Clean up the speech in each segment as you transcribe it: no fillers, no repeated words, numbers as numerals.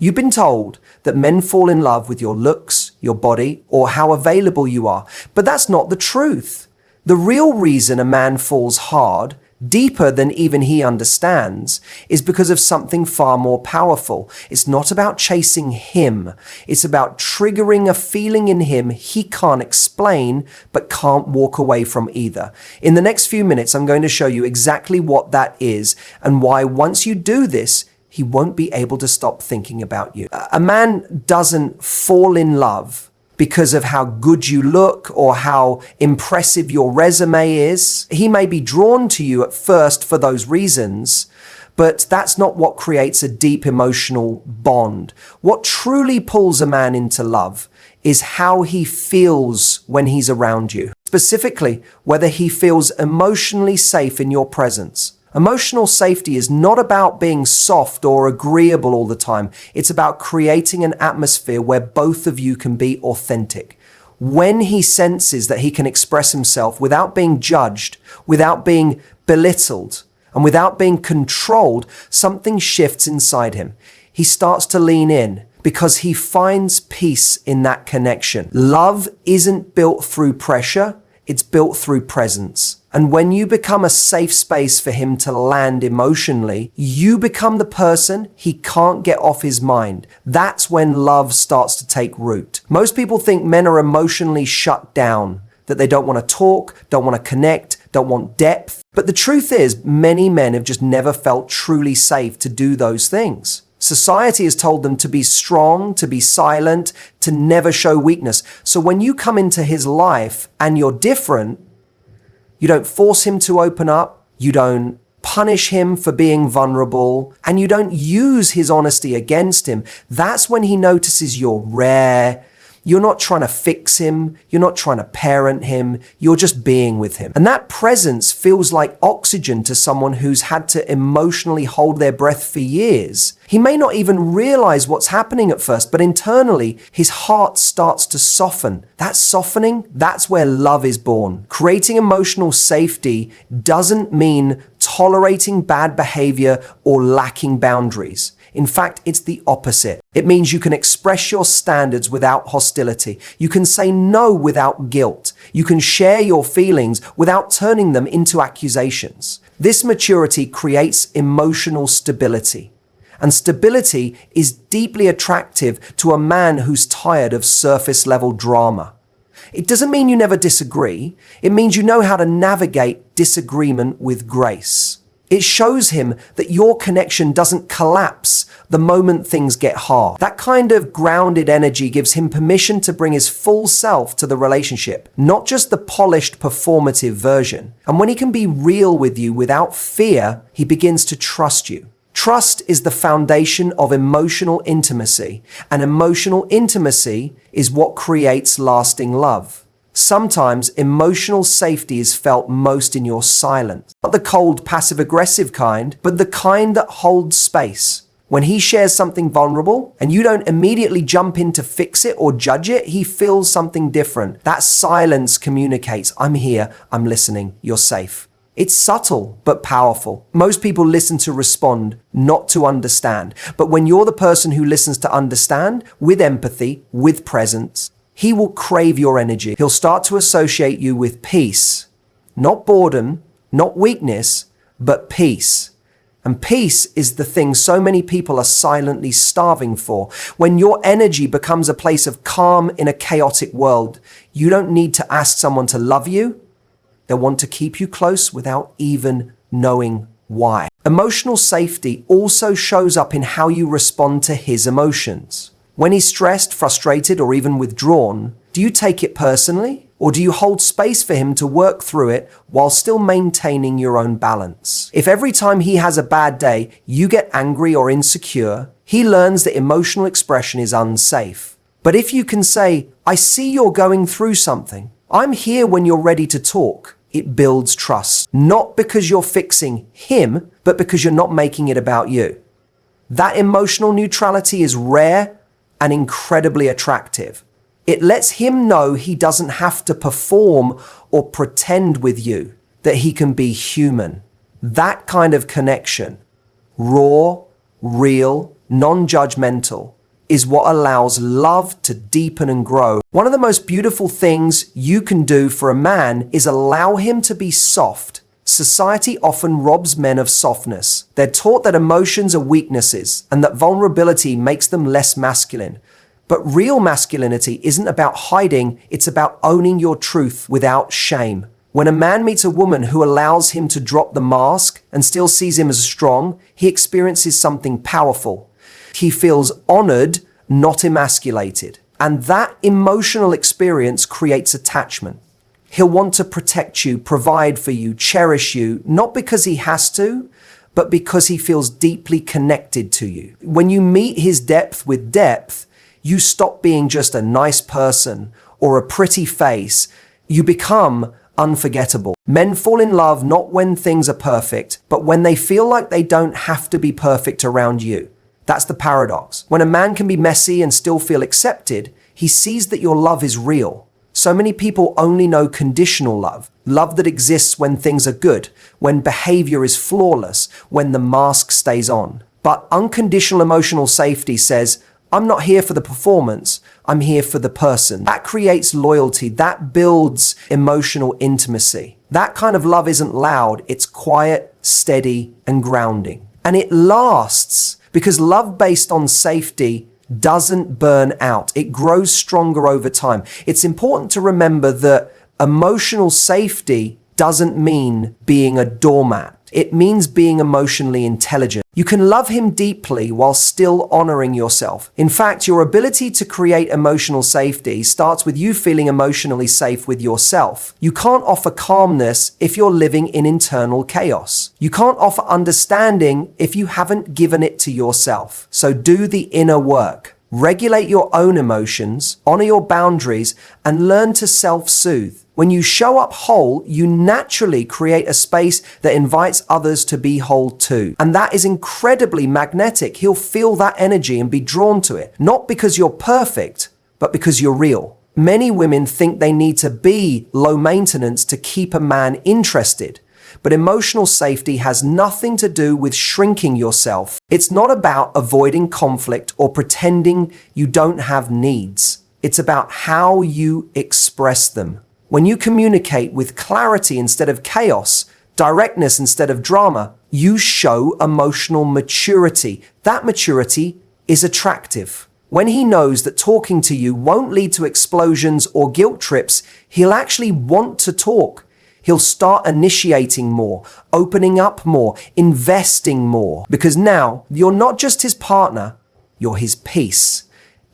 You've been told that men fall in love with your looks, your body, or how available you are, but that's not the truth. The real reason a man falls hard, deeper than even he understands, is because of something far more powerful. It's not about chasing him. It's about triggering a feeling in him he can't explain, but can't walk away from either. In the next few minutes, I'm going to show you exactly what that is and why once you do this, he won't be able to stop thinking about you. A man doesn't fall in love because of how good you look or how impressive your resume is. He may be drawn to you at first for those reasons, but that's not what creates a deep emotional bond. What truly pulls a man into love is how he feels when he's around you. Specifically, whether he feels emotionally safe in your presence. Emotional safety is not about being soft or agreeable all the time. It's about creating an atmosphere where both of you can be authentic. When he senses that he can express himself without being judged, without being belittled, and without being controlled, something shifts inside him. He starts to lean in because he finds peace in that connection. Love isn't built through pressure. It's built through presence. And when you become a safe space for him to land emotionally, you become the person he can't get off his mind. That's when love starts to take root. Most people think men are emotionally shut down, that they don't want to talk, don't want to connect, don't want depth. But the truth is, many men have just never felt truly safe to do those things. Society has told them to be strong, to be silent, to never show weakness. So when you come into his life and you're different, you don't force him to open up, you don't punish him for being vulnerable, and you don't use his honesty against him. That's when he notices you're rare. You're not trying to fix him. You're not trying to parent him. You're just being with him. And that presence feels like oxygen to someone who's had to emotionally hold their breath for years. He may not even realize what's happening at first, but internally, his heart starts to soften. That softening, that's where love is born. Creating emotional safety doesn't mean tolerating bad behavior or lacking boundaries. In fact, it's the opposite. It means you can express your standards without hostility. You can say no without guilt. You can share your feelings without turning them into accusations. This maturity creates emotional stability. And stability is deeply attractive to a man who's tired of surface level drama. It doesn't mean you never disagree. It means you know how to navigate disagreement with grace. It shows him that your connection doesn't collapse the moment things get hard. That kind of grounded energy gives him permission to bring his full self to the relationship, not just the polished performative version. And when he can be real with you without fear, he begins to trust you. Trust is the foundation of emotional intimacy, and emotional intimacy is what creates lasting love. Sometimes emotional safety is felt most in your silence. Not the cold, passive-aggressive kind, but the kind that holds space. When he shares something vulnerable and you don't immediately jump in to fix it or judge it, he feels something different. That silence communicates, I'm here, I'm listening, you're safe. It's subtle but powerful. Most people listen to respond, not to understand. But when you're the person who listens to understand, with empathy, with presence, he will crave your energy. He'll start to associate you with peace, not boredom, not weakness, but peace. And peace is the thing so many people are silently starving for. When your energy becomes a place of calm in a chaotic world, you don't need to ask someone to love you. They'll want to keep you close without even knowing why. Emotional safety also shows up in how you respond to his emotions. When he's stressed, frustrated, or even withdrawn, do you take it personally? Or do you hold space for him to work through it while still maintaining your own balance? If every time he has a bad day, you get angry or insecure, he learns that emotional expression is unsafe. But if you can say, I see you're going through something. I'm here when you're ready to talk. It builds trust. Not because you're fixing him, but because you're not making it about you. That emotional neutrality is rare and incredibly attractive. It lets him know he doesn't have to perform or pretend with you, that he can be human. That kind of connection, raw, real, non-judgmental, is what allows love to deepen and grow. One of the most beautiful things you can do for a man is allow him to be soft. Society often robs men of softness. They're taught that emotions are weaknesses and that vulnerability makes them less masculine. But real masculinity isn't about hiding, it's about owning your truth without shame. When a man meets a woman who allows him to drop the mask and still sees him as strong, he experiences something powerful. He feels honored, not emasculated. And that emotional experience creates attachment. He'll want to protect you, provide for you, cherish you, not because he has to, but because he feels deeply connected to you. When you meet his depth with depth, you stop being just a nice person or a pretty face. You become unforgettable. Men fall in love not when things are perfect, but when they feel like they don't have to be perfect around you. That's the paradox. When a man can be messy and still feel accepted, he sees that your love is real. So many people only know conditional love, love that exists when things are good, when behavior is flawless, when the mask stays on. But unconditional emotional safety says, I'm not here for the performance, I'm here for the person. That creates loyalty, that builds emotional intimacy. That kind of love isn't loud, it's quiet, steady, and grounding. And it lasts because love based on safety doesn't burn out. It grows stronger over time. It's important to remember that emotional safety doesn't mean being a doormat. It means being emotionally intelligent. You can love him deeply while still honoring yourself. In fact, your ability to create emotional safety starts with you feeling emotionally safe with yourself. You can't offer calmness if you're living in internal chaos. You can't offer understanding if you haven't given it to yourself. So do the inner work. Regulate your own emotions, honor your boundaries, and learn to self-soothe. When you show up whole, you naturally create a space that invites others to be whole too. And that is incredibly magnetic. He'll feel that energy and be drawn to it. Not because you're perfect, but because you're real. Many women think they need to be low maintenance to keep a man interested. But emotional safety has nothing to do with shrinking yourself. It's not about avoiding conflict or pretending you don't have needs. It's about how you express them. When you communicate with clarity instead of chaos, directness instead of drama, you show emotional maturity. That maturity is attractive. When he knows that talking to you won't lead to explosions or guilt trips, he'll actually want to talk. He'll start initiating more, opening up more, investing more. Because now you're not just his partner, you're his peace.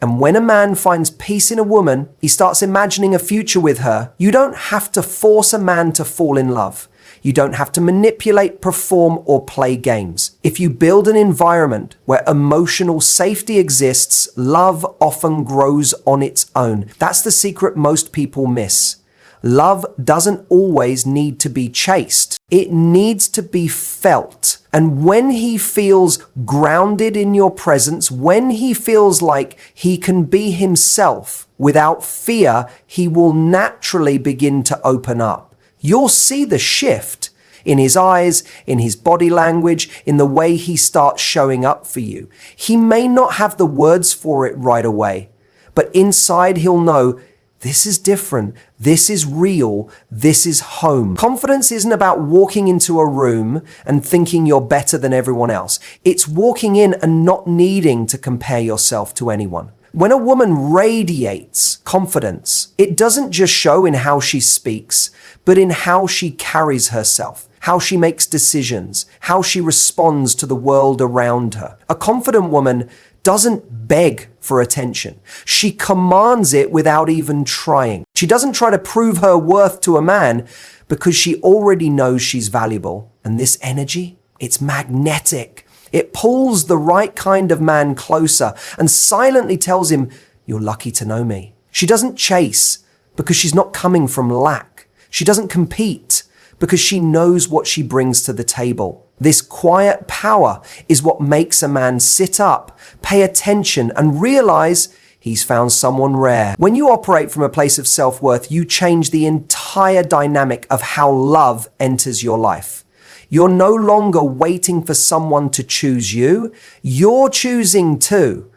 And when a man finds peace in a woman, he starts imagining a future with her. You don't have to force a man to fall in love. You don't have to manipulate, perform, or play games. If you build an environment where emotional safety exists, love often grows on its own. That's the secret most people miss. Love doesn't always need to be chased. It needs to be felt. And when he feels grounded in your presence, when he feels like he can be himself without fear, he will naturally begin to open up. You'll see the shift in his eyes, in his body language, in the way he starts showing up for you. He may not have the words for it right away, but inside he'll know, this is different. This is real. This is home. Confidence isn't about walking into a room and thinking you're better than everyone else. It's walking in and not needing to compare yourself to anyone. When a woman radiates confidence, it doesn't just show in how she speaks, but in how she carries herself, how she makes decisions, how she responds to the world around her. A confident woman doesn't beg for attention. She commands it without even trying. She doesn't try to prove her worth to a man because she already knows she's valuable. And this energy, it's magnetic. It pulls the right kind of man closer and silently tells him, you're lucky to know me. She doesn't chase because she's not coming from lack. She doesn't compete because she knows what she brings to the table. This quiet power is what makes a man sit up, pay attention, and realize he's found someone rare. When you operate from a place of self-worth, you change the entire dynamic of how love enters your life. You're no longer waiting for someone to choose you. You're choosing too.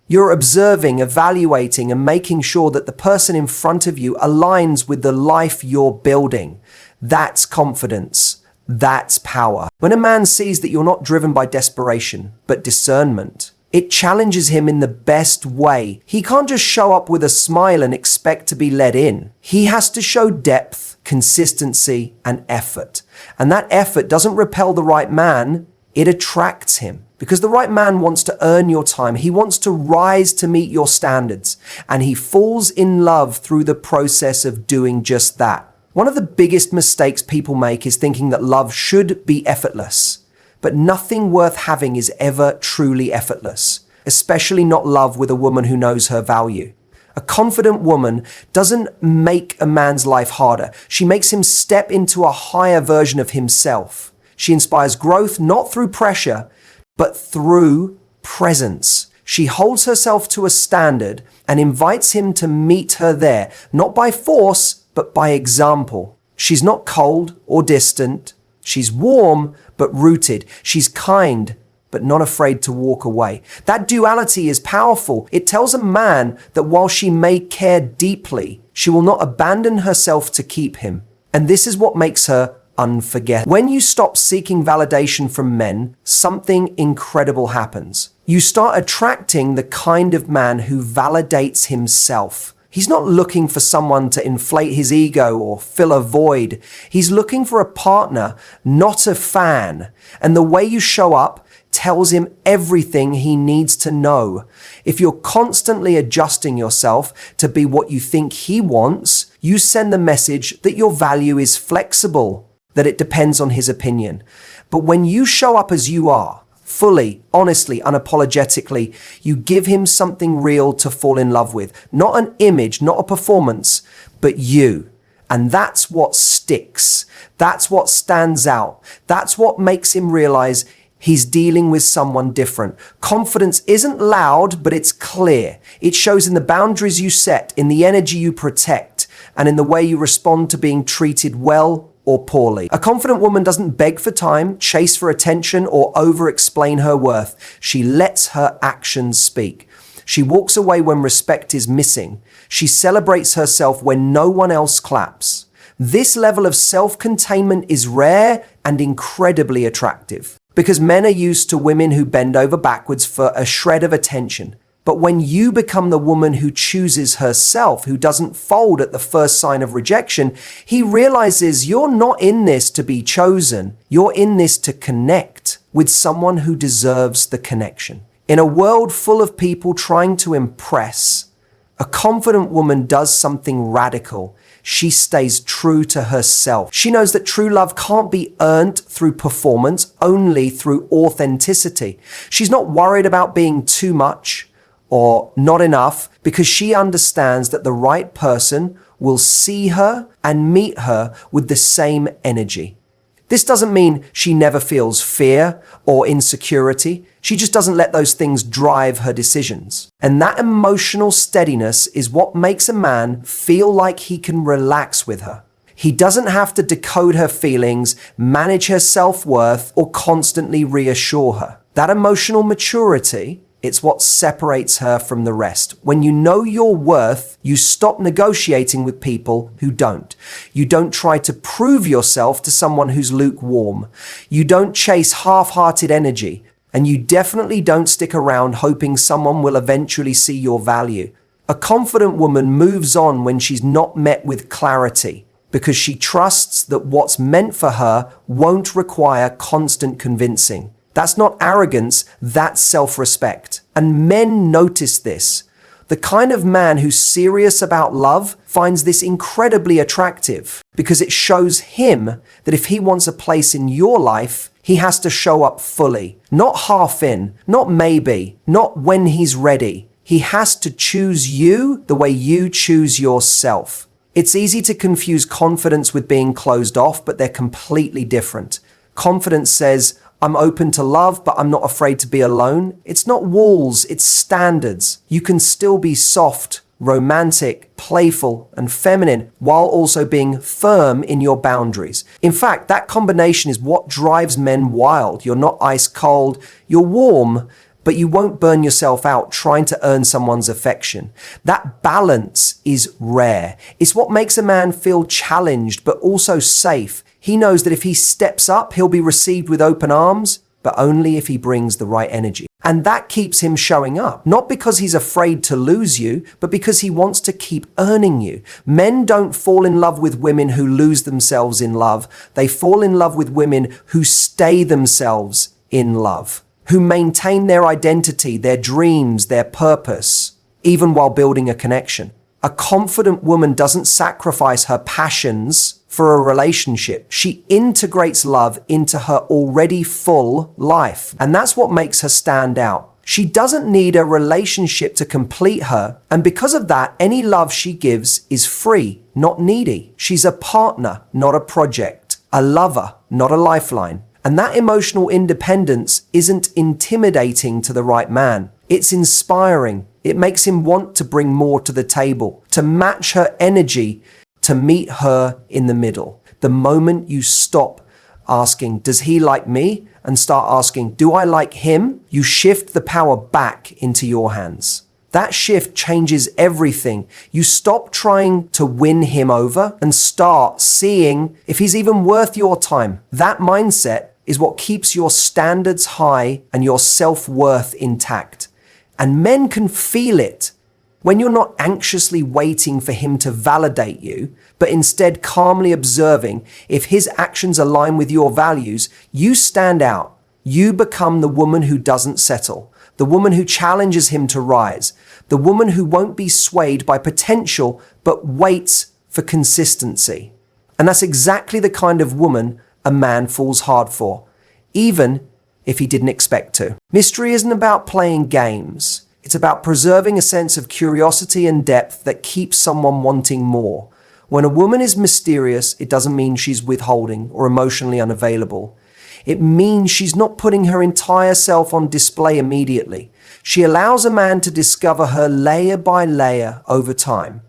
You're observing, evaluating, and making sure that the person in front of you aligns with the life you're building. That's confidence. That's power. When a man sees that you're not driven by desperation, but discernment, it challenges him in the best way. He can't just show up with a smile and expect to be let in. He has to show depth, consistency, and effort. And that effort doesn't repel the right man, it attracts him. Because the right man wants to earn your time. He wants to rise to meet your standards. And he falls in love through the process of doing just that. One of the biggest mistakes people make is thinking that love should be effortless. But nothing worth having is ever truly effortless, especially not love with a woman who knows her value. A confident woman doesn't make a man's life harder. She makes him step into a higher version of himself. She inspires growth not through pressure, but through presence. She holds herself to a standard and invites him to meet her there, not by force, but by example. She's not cold or distant. She's warm, but rooted. She's kind, but not afraid to walk away. That duality is powerful. It tells a man that while she may care deeply, she will not abandon herself to keep him. And this is what makes her unforgettable. When you stop seeking validation from men, something incredible happens. You start attracting the kind of man who validates himself. He's not looking for someone to inflate his ego or fill a void. He's looking for a partner, not a fan. And the way you show up tells him everything he needs to know. If you're constantly adjusting yourself to be what you think he wants, you send the message that your value is flexible, that it depends on his opinion. But when you show up as you are, fully, honestly, unapologetically, you give him something real to fall in love with. Not an image, not a performance, but you. And that's what sticks. That's what stands out. That's what makes him realize he's dealing with someone different. Confidence isn't loud, but it's clear. It shows in the boundaries you set, in the energy you protect, and in the way you respond to being treated well or poorly. A confident woman doesn't beg for time, chase for attention, or over-explain her worth. She lets her actions speak. She walks away when respect is missing. She celebrates herself when no one else claps. This level of self-containment is rare and incredibly attractive, because men are used to women who bend over backwards for a shred of attention. But when you become the woman who chooses herself, who doesn't fold at the first sign of rejection, he realizes you're not in this to be chosen. You're in this to connect with someone who deserves the connection. In a world full of people trying to impress, a confident woman does something radical. She stays true to herself. She knows that true love can't be earned through performance, only through authenticity. She's not worried about being too much or not enough, because she understands that the right person will see her and meet her with the same energy. This doesn't mean she never feels fear or insecurity. She just doesn't let those things drive her decisions. And that emotional steadiness is what makes a man feel like he can relax with her. He doesn't have to decode her feelings, manage her self-worth, or constantly reassure her. That emotional maturity, it's what separates her from the rest. When you know your worth, you stop negotiating with people who don't. You don't try to prove yourself to someone who's lukewarm. You don't chase half-hearted energy. And you definitely don't stick around hoping someone will eventually see your value. A confident woman moves on when she's not met with clarity, because she trusts that what's meant for her won't require constant convincing. That's not arrogance, that's self-respect. And men notice this. The kind of man who's serious about love finds this incredibly attractive, because it shows him that if he wants a place in your life, he has to show up fully. Not half in, not maybe, not when he's ready. He has to choose you the way you choose yourself. It's easy to confuse confidence with being closed off, but they're completely different. Confidence says, I'm open to love, but I'm not afraid to be alone. It's not walls, it's standards. You can still be soft, romantic, playful, and feminine, while also being firm in your boundaries. In fact, that combination is what drives men wild. You're not ice cold, you're warm, but you won't burn yourself out trying to earn someone's affection. That balance is rare. It's what makes a man feel challenged, but also safe. He knows that if he steps up, he'll be received with open arms, but only if he brings the right energy. And that keeps him showing up, not because he's afraid to lose you, but because he wants to keep earning you. Men don't fall in love with women who lose themselves in love. They fall in love with women who stay themselves in love, who maintain their identity, their dreams, their purpose, even while building a connection. A confident woman doesn't sacrifice her passions for a relationship. She integrates love into her already full life. And that's what makes her stand out. She doesn't need a relationship to complete her. And because of that, any love she gives is free, not needy. She's a partner, not a project, a lover, not a lifeline. And that emotional independence isn't intimidating to the right man. It's inspiring. It makes him want to bring more to the table, to match her energy, to meet her in the middle. The moment you stop asking, does he like me? And start asking, do I like him? You shift the power back into your hands. That shift changes everything. You stop trying to win him over and start seeing if he's even worth your time. That mindset is what keeps your standards high and your self-worth intact. And men can feel it. When you're not anxiously waiting for him to validate you, but instead calmly observing if his actions align with your values, you stand out. You become the woman who doesn't settle, the woman who challenges him to rise, the woman who won't be swayed by potential, but waits for consistency. And that's exactly the kind of woman a man falls hard for, even if he didn't expect to. Mystery isn't about playing games. It's about preserving a sense of curiosity and depth that keeps someone wanting more. When a woman is mysterious, it doesn't mean she's withholding or emotionally unavailable. It means she's not putting her entire self on display immediately. She allows a man to discover her layer by layer over time.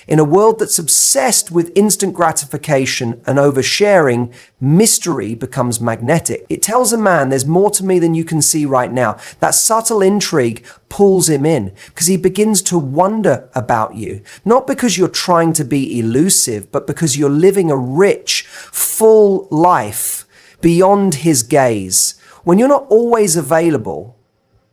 In a world that's obsessed with instant gratification and oversharing, mystery becomes magnetic. It tells a man there's more to me than you can see right now. That subtle intrigue pulls him in because he begins to wonder about you. Not because you're trying to be elusive, but because you're living a rich, full life beyond his gaze. When you're not always available,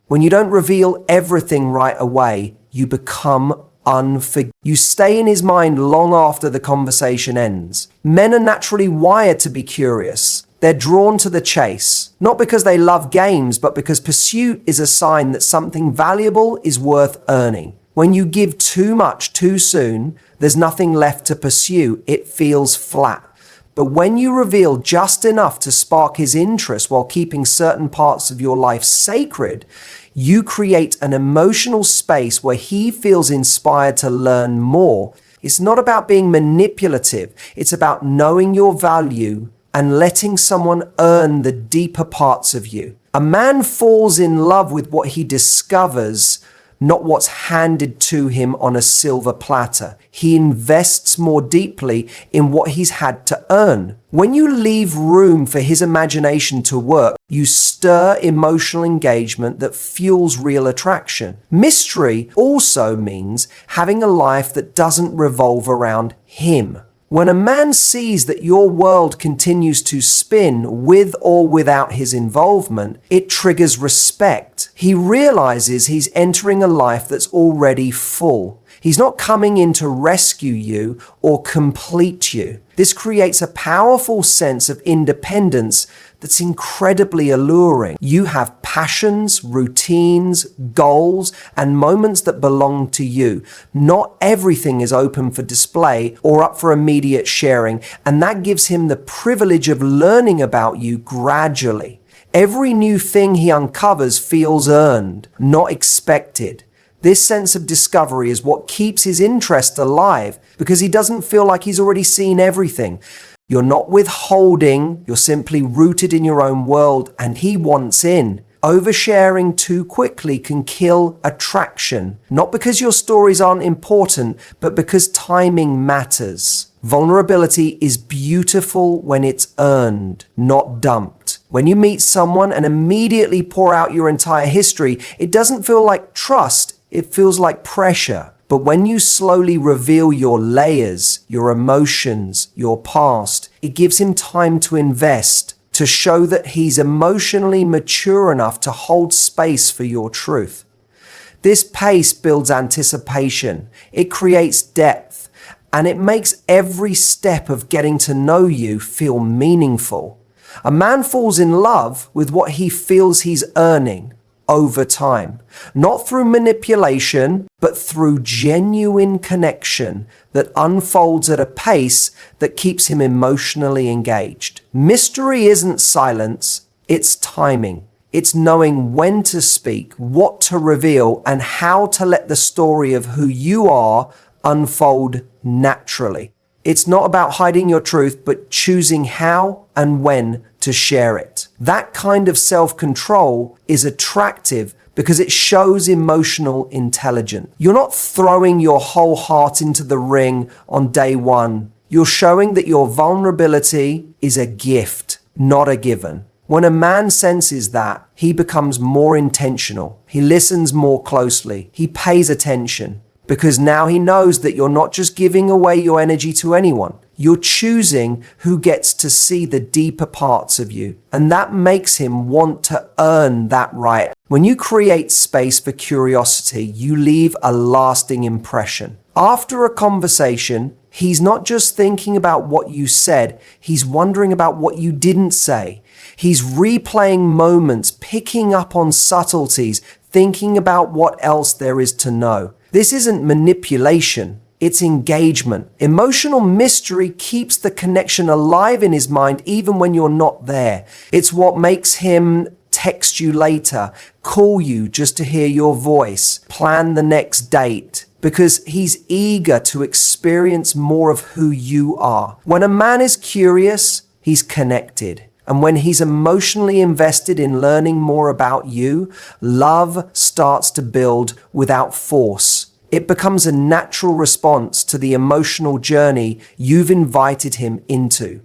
when you don't reveal everything right away, you become unforgiving. You stay in his mind long after the conversation ends. Men are naturally wired to be curious. They're drawn to the chase, not because they love games, but because pursuit is a sign that something valuable is worth earning. When you give too much too soon, there's nothing left to pursue. It feels flat. But when you reveal just enough to spark his interest while keeping certain parts of your life sacred, you create an emotional space where he feels inspired to learn more. It's not about being manipulative. It's about knowing your value and letting someone earn the deeper parts of you. A man falls in love with what he discovers, not what's handed to him on a silver platter. He invests more deeply in what he's had to earn. When you leave room for his imagination to work, you stir emotional engagement that fuels real attraction. Mystery also means having a life that doesn't revolve around him. When a man sees that your world continues to spin with or without his involvement, it triggers respect. He realizes he's entering a life that's already full. He's not coming in to rescue you or complete you. This creates a powerful sense of independence that's incredibly alluring. You have passions, routines, goals, and moments that belong to you. Not everything is open for display or up for immediate sharing, and that gives him the privilege of learning about you gradually. Every new thing he uncovers feels earned, not expected. This sense of discovery is what keeps his interest alive because he doesn't feel like he's already seen everything. You're not withholding, you're simply rooted in your own world, and he wants in Oversharing too quickly can kill attraction, not because your stories aren't important, but because timing matters. Vulnerability is beautiful when it's earned, not dumped. When you meet someone and immediately pour out your entire history, it doesn't feel like trust, it feels like pressure. But when you slowly reveal your layers, your emotions, your past, it gives him time to invest, to show that he's emotionally mature enough to hold space for your truth. This pace builds anticipation, it creates depth, and it makes every step of getting to know you feel meaningful. A man falls in love with what he feels he's earning over time, not through manipulation, but through genuine connection that unfolds at a pace that keeps him emotionally engaged. Mystery isn't silence, it's timing. It's knowing when to speak, what to reveal, and how to let the story of who you are unfold naturally. It's not about hiding your truth, but choosing how and when to share it. That kind of self-control is attractive because it shows emotional intelligence. You're not throwing your whole heart into the ring on day one. You're showing that your vulnerability is a gift, not a given. When a man senses that, he becomes more intentional. He listens more closely. He pays attention. Because now he knows that you're not just giving away your energy to anyone. You're choosing who gets to see the deeper parts of you. And that makes him want to earn that right. When you create space for curiosity, you leave a lasting impression. After a conversation, he's not just thinking about what you said, he's wondering about what you didn't say. He's replaying moments, picking up on subtleties, thinking about what else there is to know. This isn't manipulation, it's engagement. Emotional mystery keeps the connection alive in his mind even when you're not there. It's what makes him text you later, call you just to hear your voice, plan the next date, because he's eager to experience more of who you are. When a man is curious, he's connected. And when he's emotionally invested in learning more about you, love starts to build without force. It becomes a natural response to the emotional journey you've invited him into.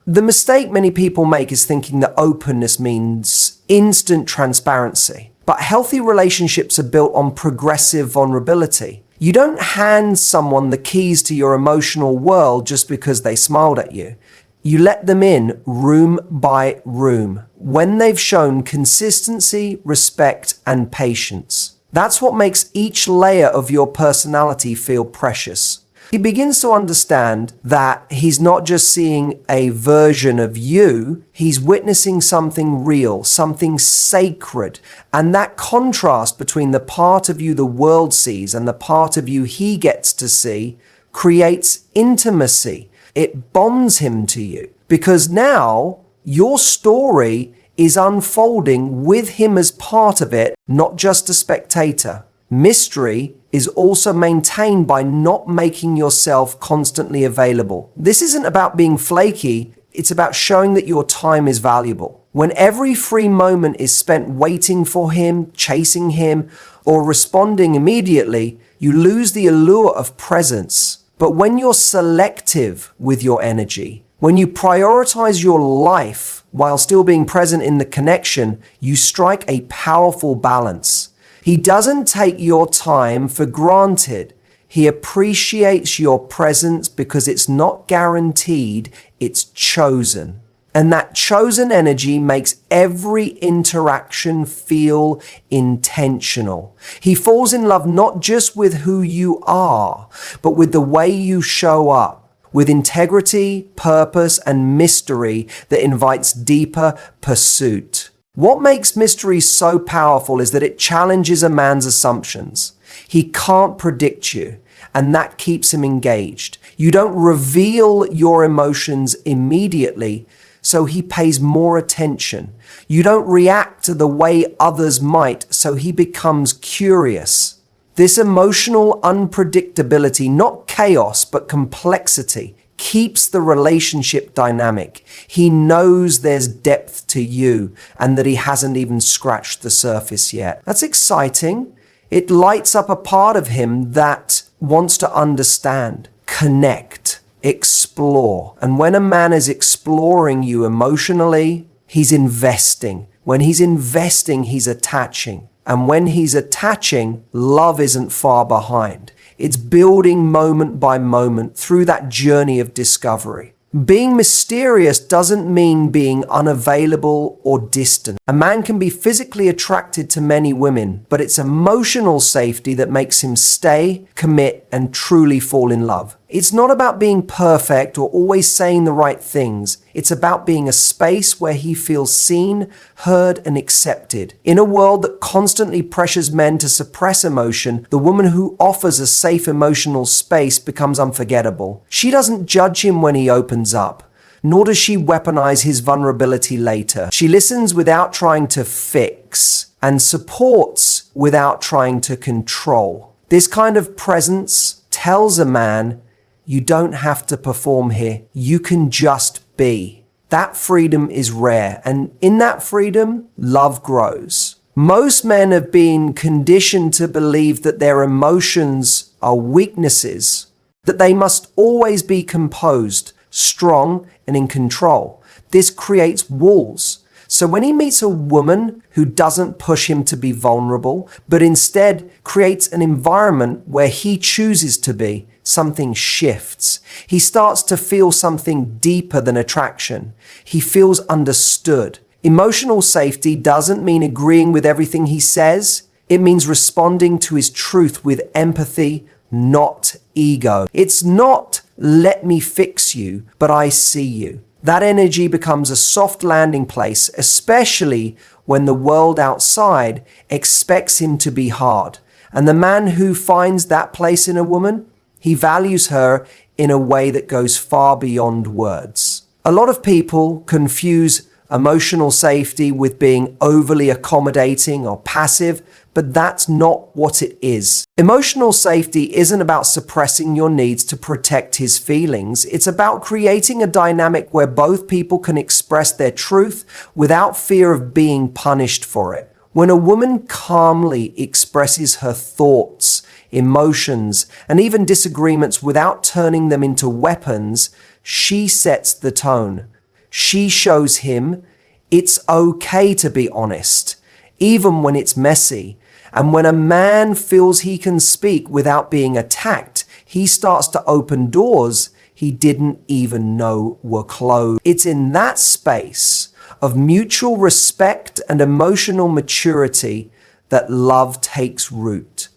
The mistake many people make is thinking that openness means instant transparency. But healthy relationships are built on progressive vulnerability. You don't hand someone the keys to your emotional world just because they smiled at you. You let them in room by room when they've shown consistency, respect, and patience. That's what makes each layer of your personality feel precious. He begins to understand that he's not just seeing a version of you, he's witnessing something real, something sacred. And that contrast between the part of you the world sees and the part of you he gets to see creates intimacy. It bonds him to you because now your story is unfolding with him as part of it, not just a spectator. Mystery is also maintained by not making yourself constantly available. This isn't about being flaky, it's about showing that your time is valuable. When every free moment is spent waiting for him, chasing him, or responding immediately, you lose the allure of presence. But when you're selective with your energy, when you prioritize your life while still being present in the connection, you strike a powerful balance. He doesn't take your time for granted. He appreciates your presence because it's not guaranteed, it's chosen. And that chosen energy makes every interaction feel intentional. He falls in love not just with who you are, but with the way you show up, with integrity, purpose, and mystery that invites deeper pursuit. What makes mystery so powerful is that it challenges a man's assumptions. He can't predict you, and that keeps him engaged. You don't reveal your emotions immediately, so he pays more attention. You don't react to the way others might, so he becomes curious. This emotional unpredictability, not chaos, but complexity, keeps the relationship dynamic. He knows there's depth to you and that he hasn't even scratched the surface yet. That's exciting. It lights up a part of him that wants to understand, connect, explore. And when a man is exploring you emotionally, he's investing. When he's investing, he's attaching. And when he's attaching, love isn't far behind. It's building moment by moment through that journey of discovery. Being mysterious doesn't mean being unavailable or distant. A man can be physically attracted to many women, but it's emotional safety that makes him stay, commit, and truly fall in love. It's not about being perfect or always saying the right things. It's about being a space where he feels seen, heard, and accepted. In a world that constantly pressures men to suppress emotion, the woman who offers a safe emotional space becomes unforgettable. She doesn't judge him when he opens up, nor does she weaponize his vulnerability later. She listens without trying to fix and supports without trying to control. This kind of presence tells a man, you don't have to perform here. You can just be. That freedom is rare, and in that freedom, love grows. Most men have been conditioned to believe that their emotions are weaknesses, that they must always be composed, strong, and in control. This creates walls. So when he meets a woman who doesn't push him to be vulnerable, but instead creates an environment where he chooses to be, something shifts. He starts to feel something deeper than attraction. He feels understood. Emotional safety doesn't mean agreeing with everything he says. It means responding to his truth with empathy, not ego. It's not, let me fix you, but I see you. That energy becomes a soft landing place, especially when the world outside expects him to be hard. And the man who finds that place in a woman, he values her in a way that goes far beyond words. A lot of people confuse emotional safety with being overly accommodating or passive, but that's not what it is. Emotional safety isn't about suppressing your needs to protect his feelings. It's about creating a dynamic where both people can express their truth without fear of being punished for it. When a woman calmly expresses her thoughts, emotions, and even disagreements without turning them into weapons, she sets the tone. She shows him it's okay to be honest, even when it's messy. And when a man feels he can speak without being attacked, he starts to open doors he didn't even know were closed. It's in that space of mutual respect and emotional maturity that love takes root.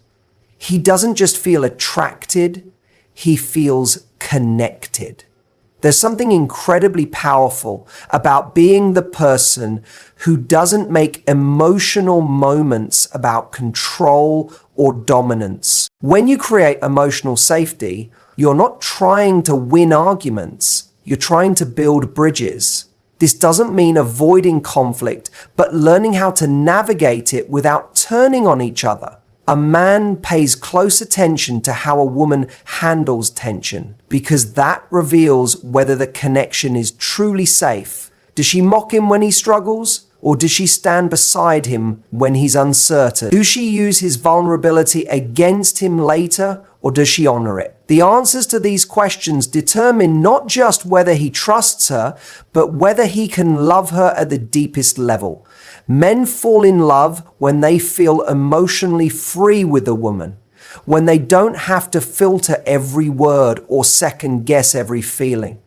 He doesn't just feel attracted, he feels connected. There's something incredibly powerful about being the person who doesn't make emotional moments about control or dominance. When you create emotional safety, you're not trying to win arguments, you're trying to build bridges. This doesn't mean avoiding conflict, but learning how to navigate it without turning on each other. A man pays close attention to how a woman handles tension because that reveals whether the connection is truly safe. Does she mock him when he struggles? Or does she stand beside him when he's uncertain? Does she use his vulnerability against him later, or does she honor it? The answers to these questions determine not just whether he trusts her, but whether he can love her at the deepest level. Men fall in love when they feel emotionally free with a woman, when they don't have to filter every word or second guess every feeling.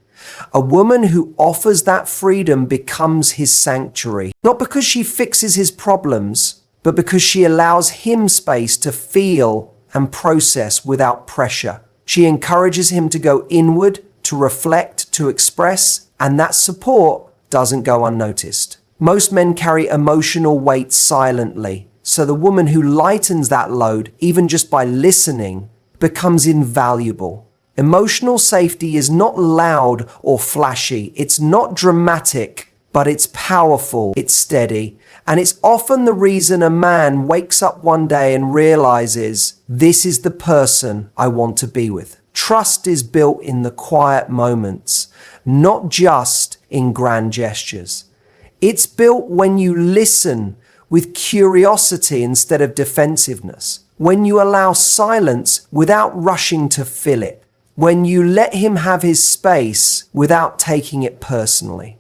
A woman who offers that freedom becomes his sanctuary, not because she fixes his problems, but because she allows him space to feel and process without pressure. She encourages him to go inward, to reflect, to express, and that support doesn't go unnoticed. Most men carry emotional weight silently, so the woman who lightens that load, even just by listening, becomes invaluable. Emotional safety is not loud or flashy. It's not dramatic, but it's powerful, it's steady. And it's often the reason a man wakes up one day and realizes, this is the person I want to be with. Trust is built in the quiet moments, not just in grand gestures. It's built when you listen with curiosity instead of defensiveness, when you allow silence without rushing to fill it, when you let him have his space without taking it personally.